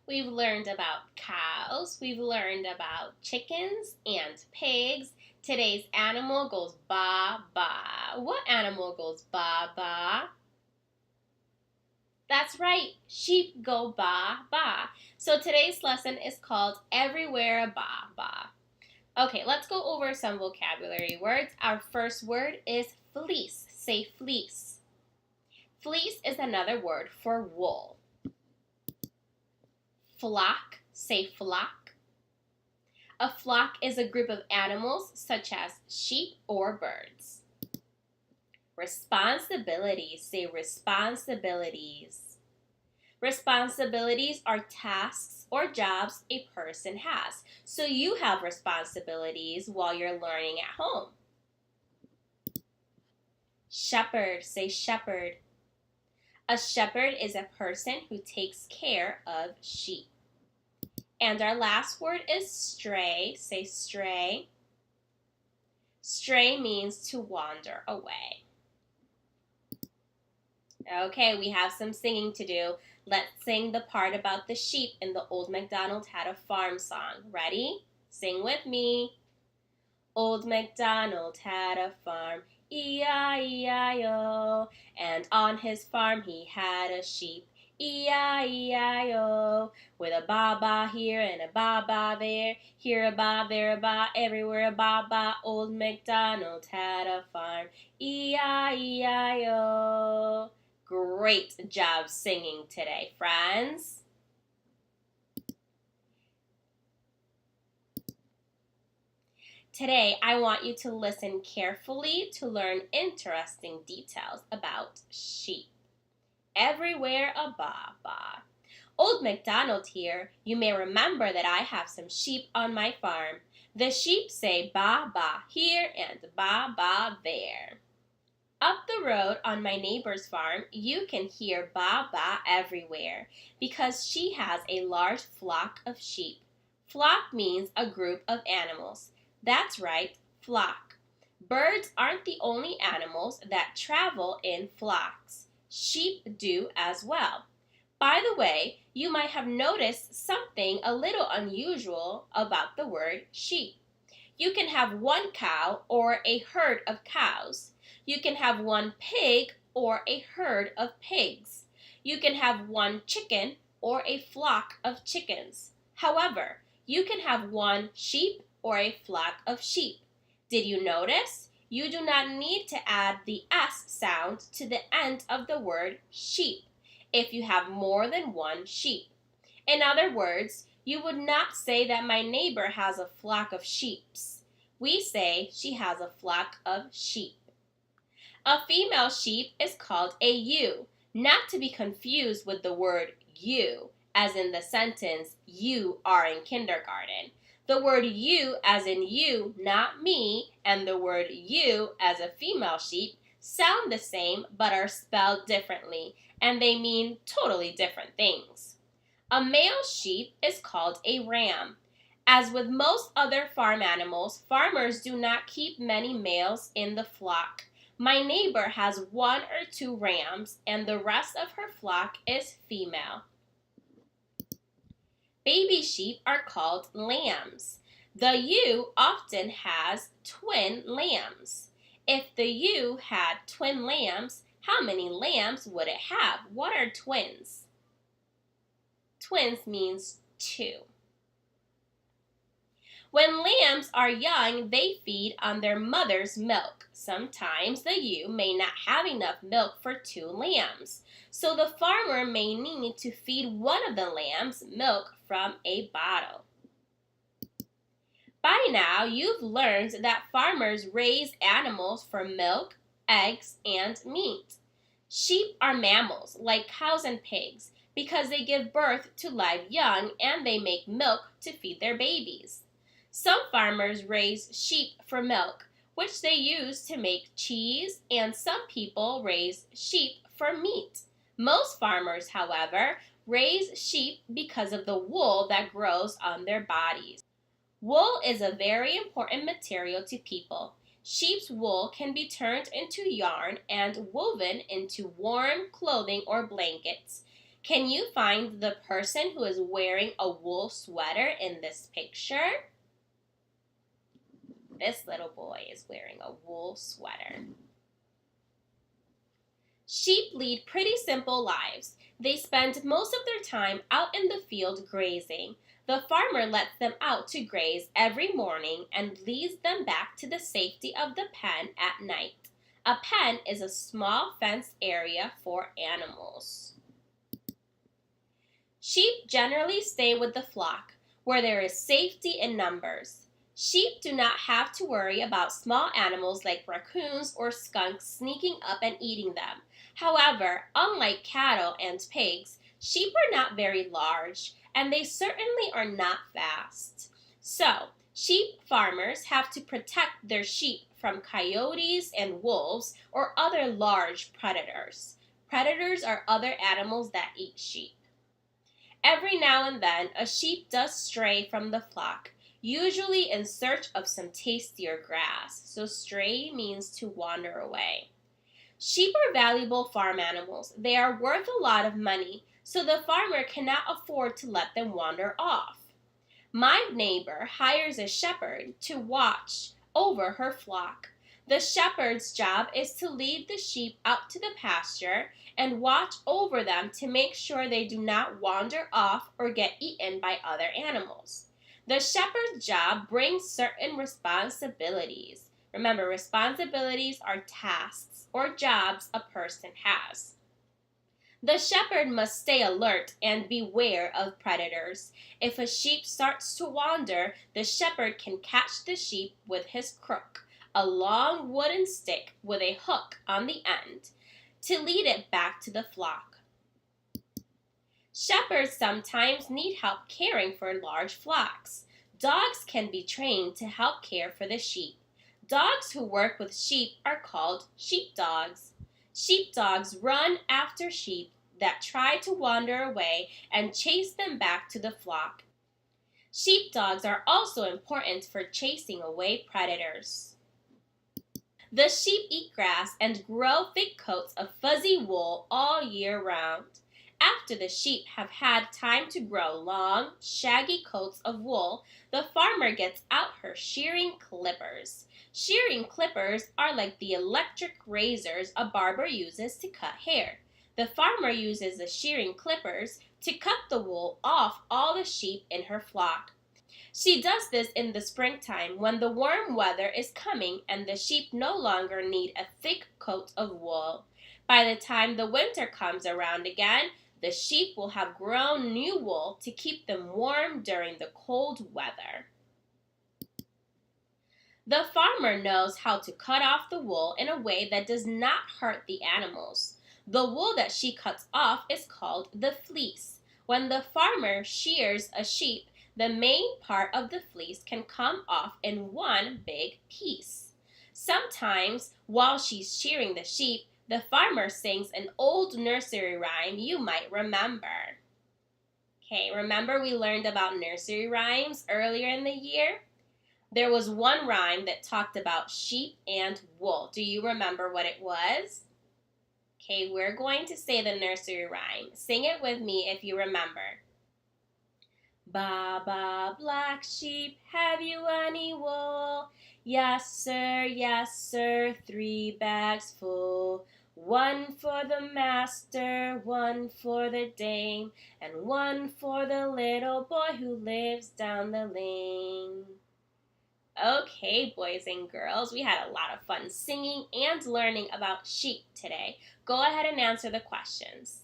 We've learned about cows, we've learned about chickens and pigs. Today's animal goes ba ba. What animal goes ba ba? That's right, sheep go ba ba. So today's lesson is called Everywhere Ba Ba. Okay, let's go over some vocabulary words. Our first word is fleece. Say fleece. Fleece is another word for wool. Flock. Say flock. A flock is a group of animals such as sheep or birds. Responsibilities. Say responsibilities. Responsibilities are tasks or jobs a person has. So you have responsibilities while you're learning at home. Shepherd. Say shepherd. A shepherd is a person who takes care of sheep. And our last word is stray. Say stray. Stray means to wander away. Okay, we have some singing to do. Let's sing the part about the sheep in the Old MacDonald Had a Farm song. Ready? Sing with me. Old MacDonald had a farm, E-I-E-I-O, and on his farm he had a sheep, E-I-E-I-O, with a ba-ba here and a ba-ba there, here a ba, there a ba, everywhere a ba-ba. Old MacDonald had a farm, E-I-E-I-O. Great job singing today, friends. Today, I want you to listen carefully to learn interesting details about sheep. Everywhere a ba ba. Old MacDonald here, you may remember that I have some sheep on my farm. The sheep say ba ba here and ba ba there. Up the road on my neighbor's farm, you can hear ba ba everywhere because she has a large flock of sheep. Flock means a group of animals. That's right, flock. Birds aren't the only animals that travel in flocks. Sheep do as well. By the way, you might have noticed something a little unusual about the word sheep. You can have one cow or a herd of cows. You can have one pig or a herd of pigs. You can have one chicken or a flock of chickens. However, you can have one sheep or a flock of sheep. Did you notice? You do not need to add the S sound to the end of the word sheep if you have more than one sheep. In other words, you would not say that my neighbor has a flock of sheeps. We say she has a flock of sheep. A female sheep is called a ewe, not to be confused with the word you, as in the sentence, you are in kindergarten. The word you as in you, not me, and the word you as a female sheep sound the same but are spelled differently, and they mean totally different things. A male sheep is called a ram. As with most other farm animals, farmers do not keep many males in the flock. My neighbor has one or two rams, and the rest of her flock is female. Baby sheep are called lambs. The ewe often has twin lambs. If the ewe had twin lambs, how many lambs would it have? What are twins? Twins means two. When lambs are young, they feed on their mother's milk. Sometimes the ewe may not have enough milk for two lambs, so the farmer may need to feed one of the lambs milk from a bottle. By now, you've learned that farmers raise animals for milk, eggs, and meat. Sheep are mammals, like cows and pigs, because they give birth to live young and they make milk to feed their babies. Some farmers raise sheep for milk, which they use to make cheese, and some people raise sheep for meat. Most farmers, however, raise sheep because of the wool that grows on their bodies. Wool is a very important material to people. Sheep's wool can be turned into yarn and woven into warm clothing or blankets. Can you find the person who is wearing a wool sweater in this picture? This little boy is wearing a wool sweater. Sheep lead pretty simple lives. They spend most of their time out in the field grazing. The farmer lets them out to graze every morning and leads them back to the safety of the pen at night. A pen is a small fenced area for animals. Sheep generally stay with the flock, where there is safety in numbers. Sheep do not have to worry about small animals like raccoons or skunks sneaking up and eating them. However, unlike cattle and pigs, sheep are not very large, and they certainly are not fast. So, sheep farmers have to protect their sheep from coyotes and wolves or other large predators. Predators are other animals that eat sheep. Every now and then, a sheep does stray from the flock, usually in search of some tastier grass. So stray means to wander away. Sheep are valuable farm animals. They are worth a lot of money, so the farmer cannot afford to let them wander off. My neighbor hires a shepherd to watch over her flock. The shepherd's job is to lead the sheep out to the pasture and watch over them to make sure they do not wander off or get eaten by other animals. The shepherd's job brings certain responsibilities. Remember, responsibilities are tasks or jobs a person has. The shepherd must stay alert and beware of predators. If a sheep starts to wander, the shepherd can catch the sheep with his crook, a long wooden stick with a hook on the end, to lead it back to the flock. Shepherds sometimes need help caring for large flocks. Dogs can be trained to help care for the sheep. Dogs who work with sheep are called sheepdogs. Sheepdogs run after sheep that try to wander away and chase them back to the flock. Sheepdogs are also important for chasing away predators. The sheep eat grass and grow thick coats of fuzzy wool all year round. After the sheep have had time to grow long, shaggy coats of wool, the farmer gets out her shearing clippers. Shearing clippers are like the electric razors a barber uses to cut hair. The farmer uses the shearing clippers to cut the wool off all the sheep in her flock. She does this in the springtime when the warm weather is coming and the sheep no longer need a thick coat of wool. By the time the winter comes around again, the sheep will have grown new wool to keep them warm during the cold weather. The farmer knows how to cut off the wool in a way that does not hurt the animals. The wool that she cuts off is called the fleece. When the farmer shears a sheep, the main part of the fleece can come off in one big piece. Sometimes, while she's shearing the sheep, the farmer sings an old nursery rhyme you might remember. Okay, remember we learned about nursery rhymes earlier in the year? There was one rhyme that talked about sheep and wool. Do you remember what it was? Okay, we're going to say the nursery rhyme. Sing it with me if you remember. Ba, ba, black sheep, have you any wool? Yes, sir, 3 bags full. 1 for the master, 1 for the dame, and 1 for the little boy who lives down the lane. Okay, boys and girls, we had a lot of fun singing and learning about sheep today. Go ahead and answer the questions.